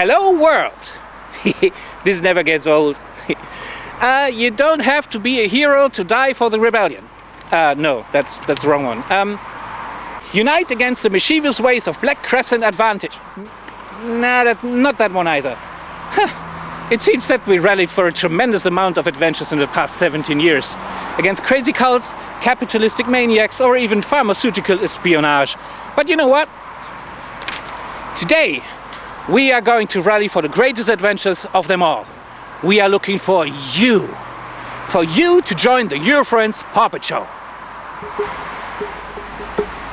Hello world! This never gets old. You don't have to be a hero to die for the rebellion. No, that's the wrong one. Unite against the mischievous ways of Black Crescent Advantage. Nah, not that one either. It seems that we rallied for a tremendous amount of adventures in the past 17 years. Against crazy cults, capitalistic maniacs, or even pharmaceutical espionage. But you know what? Today, we are going to rally for the greatest adventures of them all. We are looking for you. For you to join the Eurofurence Pawpet Show.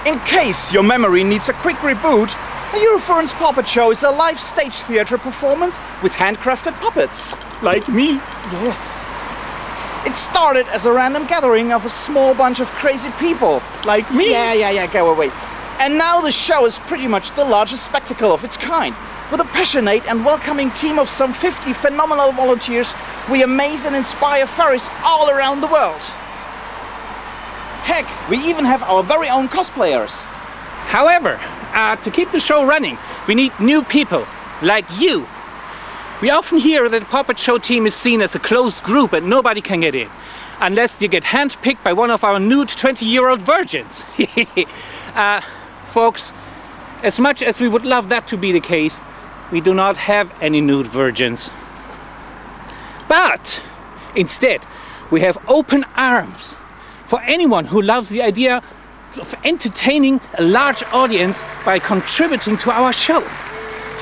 In case your memory needs a quick reboot, the Eurofurence Pawpet Show is a live stage theatre performance with handcrafted puppets. Like me. Yeah. It started as a random gathering of a small bunch of crazy people. Like me. Yeah, go away. And now the show is pretty much the largest spectacle of its kind. With a passionate and welcoming team of some 50 phenomenal volunteers, we amaze and inspire furries all around the world. Heck, we even have our very own cosplayers. However, to keep the show running, we need new people, like you. We often hear that the Pawpet Show team is seen as a closed group and nobody can get in. Unless you get handpicked by one of our nude 20-year-old virgins. Folks, as much as we would love that to be the case, we do not have any nude virgins. But instead, we have open arms for anyone who loves the idea of entertaining a large audience by contributing to our show.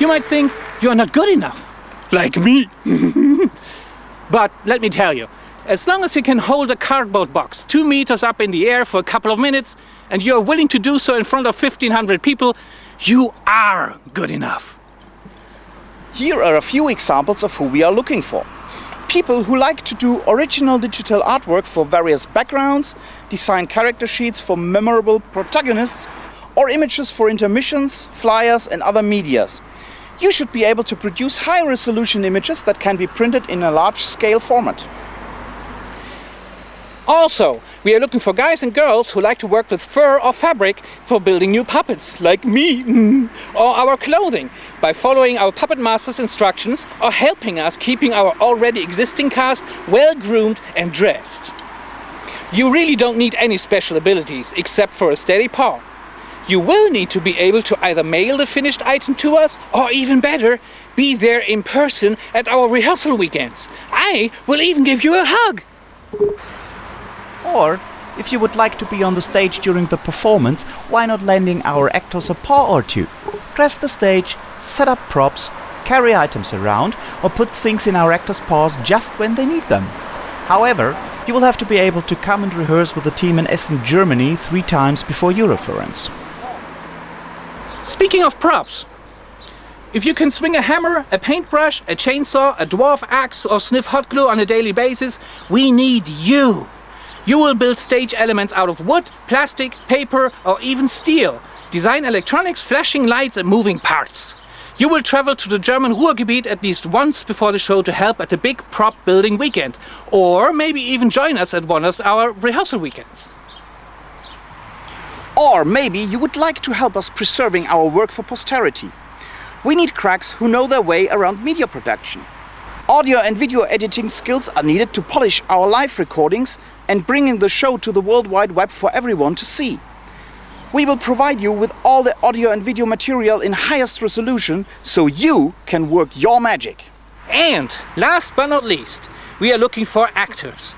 You might think you're not good enough, like me. But let me tell you, as long as you can hold a cardboard box 2 meters up in the air for a couple of minutes and you're willing to do so in front of 1,500 people, you are good enough. Here are a few examples of who we are looking for. People who like to do original digital artwork for various backgrounds, design character sheets for memorable protagonists, or images for intermissions, flyers and other medias. You should be able to produce high-resolution images that can be printed in a large-scale format. Also, we are looking for guys and girls who like to work with fur or fabric for building new puppets, like me, or our clothing, by following our puppet master's instructions or helping us keeping our already existing cast well-groomed and dressed. You really don't need any special abilities except for a steady paw. You will need to be able to either mail the finished item to us, or even better, be there in person at our rehearsal weekends. I will even give you a hug. Or, if you would like to be on the stage during the performance, why not lending our actors a paw or two? Dress the stage, set up props, carry items around, or put things in our actors' paws just when they need them. However, you will have to be able to come and rehearse with the team in Essen, Germany 3 times before Eurofurence. Speaking of props, if you can swing a hammer, a paintbrush, a chainsaw, a dwarf axe, or sniff hot glue on a daily basis, we need you. You will build stage elements out of wood, plastic, paper, or even steel. Design electronics, flashing lights, and moving parts. You will travel to the German Ruhrgebiet at least once before the show to help at the big prop building weekend. Or maybe even join us at one of our rehearsal weekends. Or maybe you would like to help us preserving our work for posterity. We need cracks who know their way around media production. Audio and video editing skills are needed to polish our live recordings and bringing the show to the World Wide Web for everyone to see. We will provide you with all the audio and video material in highest resolution so you can work your magic. And last but not least, we are looking for actors.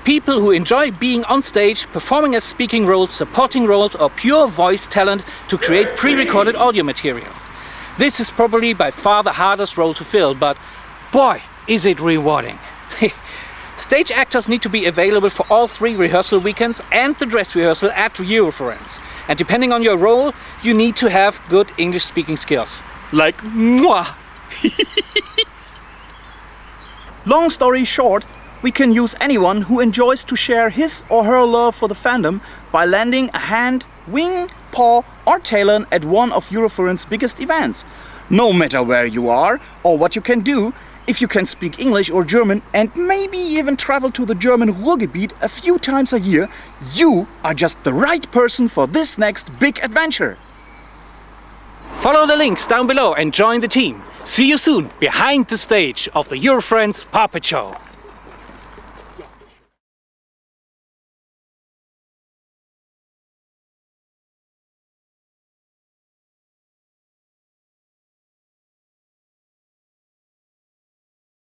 People who enjoy being on stage, performing as speaking roles, supporting roles, or pure voice talent to create pre-recorded audio material. This is probably by far the hardest role to fill, but boy, is it rewarding. Stage actors need to be available for all 3 rehearsal weekends and the dress rehearsal at Eurofurence. And depending on your role, you need to have good English speaking skills. Like moi. Long story short, we can use anyone who enjoys to share his or her love for the fandom by lending a hand, wing, paw or talon at one of Eurofurence's biggest events. No matter where you are or what you can do, if you can speak English or German and maybe even travel to the German Ruhrgebiet a few times a year, you are just the right person for this next big adventure. Follow the links down below and join the team. See you soon behind the stage of the Eurofurence Pawpet Show.